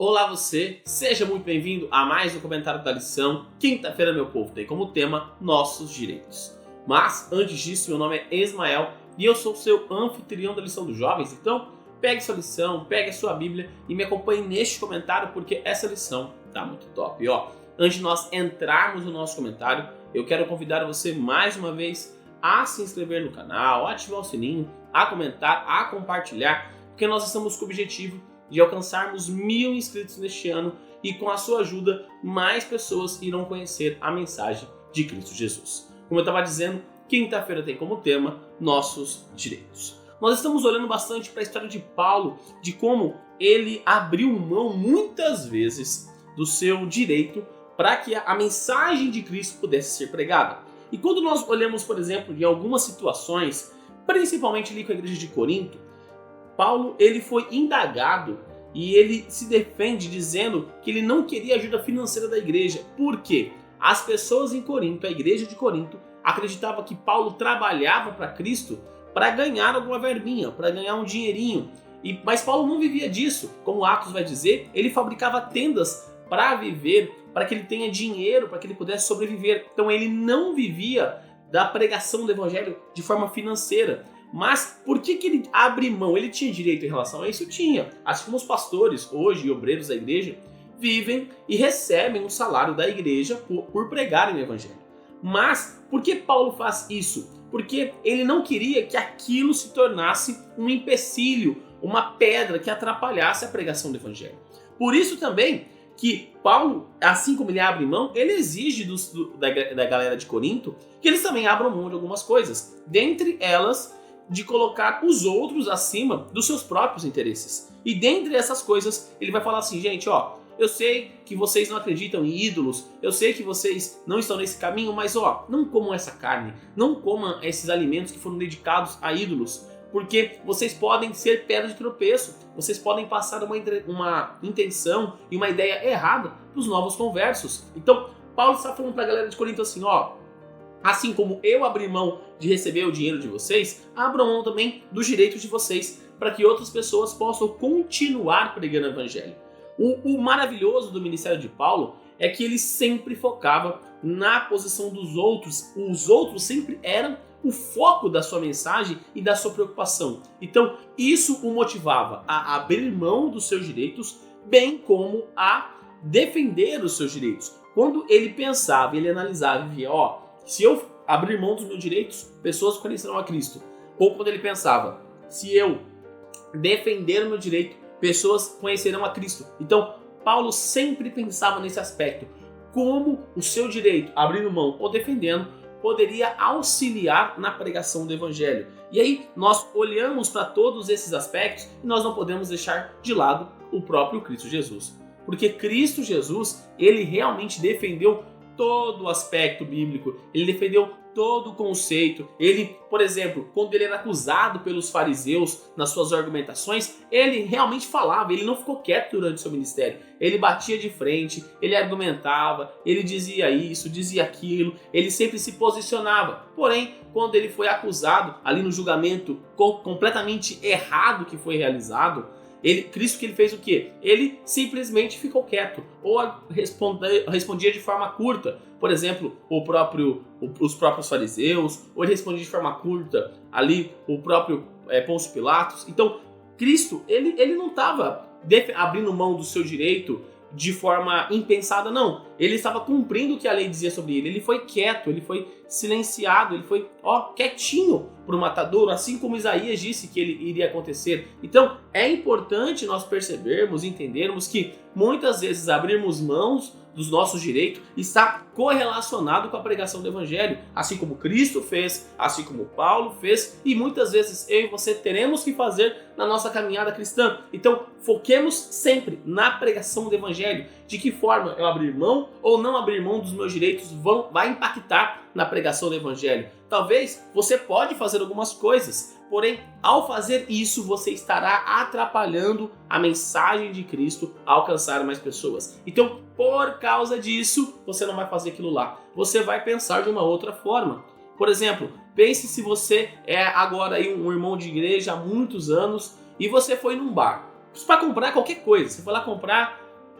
Olá você, seja muito bem-vindo a mais um comentário da lição. Quinta-feira, meu povo, tem como tema Nossos Direitos. Mas, antes disso, meu nome é Ismael e eu sou o seu anfitrião da lição dos jovens. Então, pegue sua lição, pegue a sua Bíblia e me acompanhe neste comentário porque essa lição tá muito top. E antes de nós entrarmos no nosso comentário, eu quero convidar você mais uma vez a se inscrever no canal, a ativar o sininho, a comentar, a compartilhar, porque nós estamos com o objetivo de alcançarmos 1000 inscritos neste ano e com a sua ajuda mais pessoas irão conhecer a mensagem de Cristo Jesus. Como eu estava dizendo, quinta-feira tem como tema Nossos Direitos. Nós estamos olhando bastante para a história de Paulo, de como ele abriu mão muitas vezes do seu direito para que a mensagem de Cristo pudesse ser pregada. E quando nós olhamos, por exemplo, em algumas situações, principalmente ali com a igreja de Corinto, Paulo ele foi indagado e ele se defende dizendo que ele não queria ajuda financeira da igreja. Por quê? As pessoas em Corinto, a igreja de Corinto, acreditava que Paulo trabalhava para Cristo para ganhar alguma verbinha, para ganhar um dinheirinho. Mas Paulo não vivia disso. Como Atos vai dizer, ele fabricava tendas para viver, para que ele tenha dinheiro, para que ele pudesse sobreviver. Então ele não vivia da pregação do evangelho de forma financeira. Mas por que ele abre mão? Ele tinha direito em relação a isso? Tinha. Assim como os pastores hoje e obreiros da igreja vivem e recebem o salário da igreja por pregarem o evangelho. Mas por que Paulo faz isso? Porque ele não queria que aquilo se tornasse um empecilho, uma pedra que atrapalhasse a pregação do evangelho. Por isso também que Paulo, assim como ele abre mão, ele exige da galera de Corinto que eles também abram mão de algumas coisas. Dentre elas, de colocar os outros acima dos seus próprios interesses. E dentre essas coisas, ele vai falar assim, gente, eu sei que vocês não acreditam em ídolos, eu sei que vocês não estão nesse caminho, mas não comam essa carne, não comam esses alimentos que foram dedicados a ídolos, porque vocês podem ser pedra de tropeço, vocês podem passar uma intenção e uma ideia errada para os novos conversos. Então, Paulo está falando para a galera de Corinto assim, assim como eu abri mão de receber o dinheiro de vocês, abram mão também dos direitos de vocês, para que outras pessoas possam continuar pregando o evangelho. O maravilhoso do ministério de Paulo é que ele sempre focava na posição dos outros. Os outros sempre eram o foco da sua mensagem e da sua preocupação. Então, isso o motivava a abrir mão dos seus direitos, bem como a defender os seus direitos. Quando ele pensava, ele analisava e via, se eu abrir mão dos meus direitos, pessoas conhecerão a Cristo. Ou quando ele pensava, se eu defender o meu direito, pessoas conhecerão a Cristo. Então, Paulo sempre pensava nesse aspecto. Como o seu direito, abrindo mão ou defendendo, poderia auxiliar na pregação do Evangelho. E aí, nós olhamos para todos esses aspectos e nós não podemos deixar de lado o próprio Cristo Jesus. Porque Cristo Jesus, ele realmente defendeu todo o aspecto bíblico, ele defendeu todo o conceito. Ele, por exemplo, quando ele era acusado pelos fariseus nas suas argumentações, ele realmente falava, ele não ficou quieto durante o seu ministério. Ele batia de frente, ele argumentava, ele dizia isso, dizia aquilo, ele sempre se posicionava. Porém, quando ele foi acusado ali no julgamento completamente errado que foi realizado, Cristo que ele fez o quê? Ele simplesmente ficou quieto ou respondia de forma curta. Por exemplo, os próprios fariseus, ou ele respondia de forma curta ali o próprio Pôncio Pilatos. Então, Cristo, ele não estava abrindo mão do seu direito de forma impensada, não. Ele estava cumprindo o que a lei dizia sobre ele. Ele foi quieto, ele foi silenciado, ele foi quietinho para o matadouro, assim como Isaías disse que ele iria acontecer. Então, é importante nós percebermos, entendermos que muitas vezes abrirmos mãos dos nossos direitos está correlacionado com a pregação do Evangelho, assim como Cristo fez, assim como Paulo fez, e muitas vezes eu e você teremos que fazer na nossa caminhada cristã. Então, foquemos sempre na pregação do Evangelho. De que forma eu abrir mão ou não abrir mão dos meus direitos vai impactar na pregação do Evangelho. Talvez você pode fazer algumas coisas, porém, ao fazer isso, você estará atrapalhando a mensagem de Cristo a alcançar mais pessoas. Então, por causa disso, você não vai fazer aquilo lá. Você vai pensar de uma outra forma. Por exemplo, pense se você é agora aí um irmão de igreja há muitos anos e você foi num bar para comprar qualquer coisa. Você foi lá comprar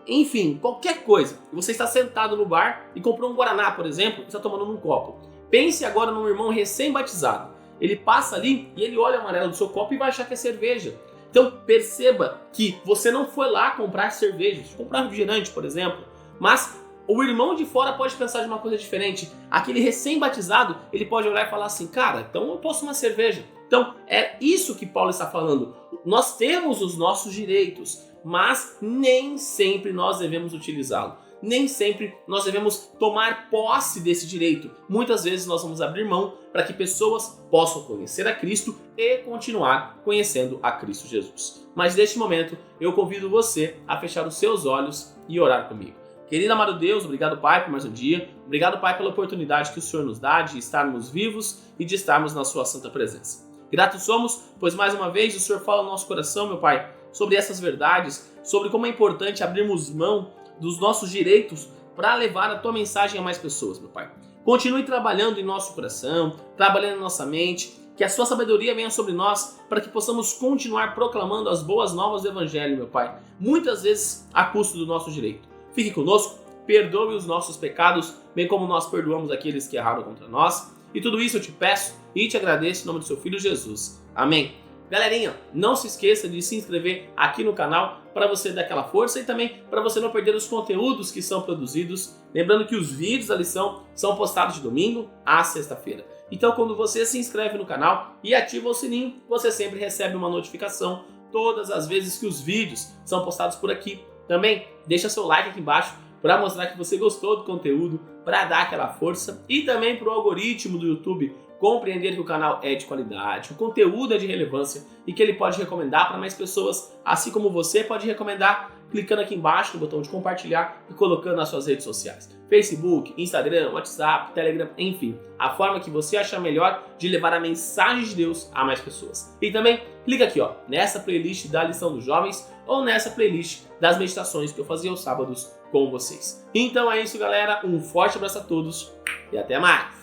enfim, qualquer coisa. Você está sentado no bar e comprou um Guaraná, por exemplo, e está tomando num copo. Pense agora num irmão recém-batizado. Ele passa ali e ele olha o amarelo do seu copo e vai achar que é cerveja. Então perceba que você não foi lá comprar cerveja, comprar refrigerante, por exemplo, mas o irmão de fora pode pensar de uma coisa diferente. Aquele recém-batizado, ele pode olhar e falar assim, cara, então eu posso uma cerveja. Então é isso que Paulo está falando. Nós temos os nossos direitos, mas nem sempre nós devemos utilizá-lo. Nem sempre nós devemos tomar posse desse direito. Muitas vezes nós vamos abrir mão para que pessoas possam conhecer a Cristo e continuar conhecendo a Cristo Jesus. Mas neste momento eu convido você a fechar os seus olhos e orar comigo. Querido amado Deus, obrigado Pai por mais um dia. Obrigado Pai pela oportunidade que o Senhor nos dá de estarmos vivos e de estarmos na sua santa presença. Gratos somos, pois mais uma vez o Senhor fala no nosso coração, meu Pai, sobre essas verdades, sobre como é importante abrirmos mão dos nossos direitos para levar a tua mensagem a mais pessoas, meu Pai. Continue trabalhando em nosso coração, trabalhando em nossa mente, que a sua sabedoria venha sobre nós para que possamos continuar proclamando as boas novas do Evangelho, meu Pai, muitas vezes a custo do nosso direito. Fique conosco, perdoe os nossos pecados, bem como nós perdoamos aqueles que erraram contra nós. E tudo isso eu te peço e te agradeço em nome do seu Filho Jesus. Amém. Galerinha, não se esqueça de se inscrever aqui no canal para você dar aquela força e também para você não perder os conteúdos que são produzidos. Lembrando que os vídeos da lição são postados de domingo a sexta-feira. Então quando você se inscreve no canal e ativa o sininho, você sempre recebe uma notificação todas as vezes que os vídeos são postados por aqui. Também deixa seu like aqui embaixo para mostrar que você gostou do conteúdo, para dar aquela força e também para o algoritmo do YouTube compreender que o canal é de qualidade, o conteúdo é de relevância e que ele pode recomendar para mais pessoas, assim como você pode recomendar clicando aqui embaixo no botão de compartilhar e colocando nas suas redes sociais. Facebook, Instagram, WhatsApp, Telegram, enfim, a forma que você achar melhor de levar a mensagem de Deus a mais pessoas. E também clica aqui ó, nessa playlist da lição dos jovens ou nessa playlist das meditações que eu fazia aos sábados com vocês. Então é isso galera, um forte abraço a todos e até mais!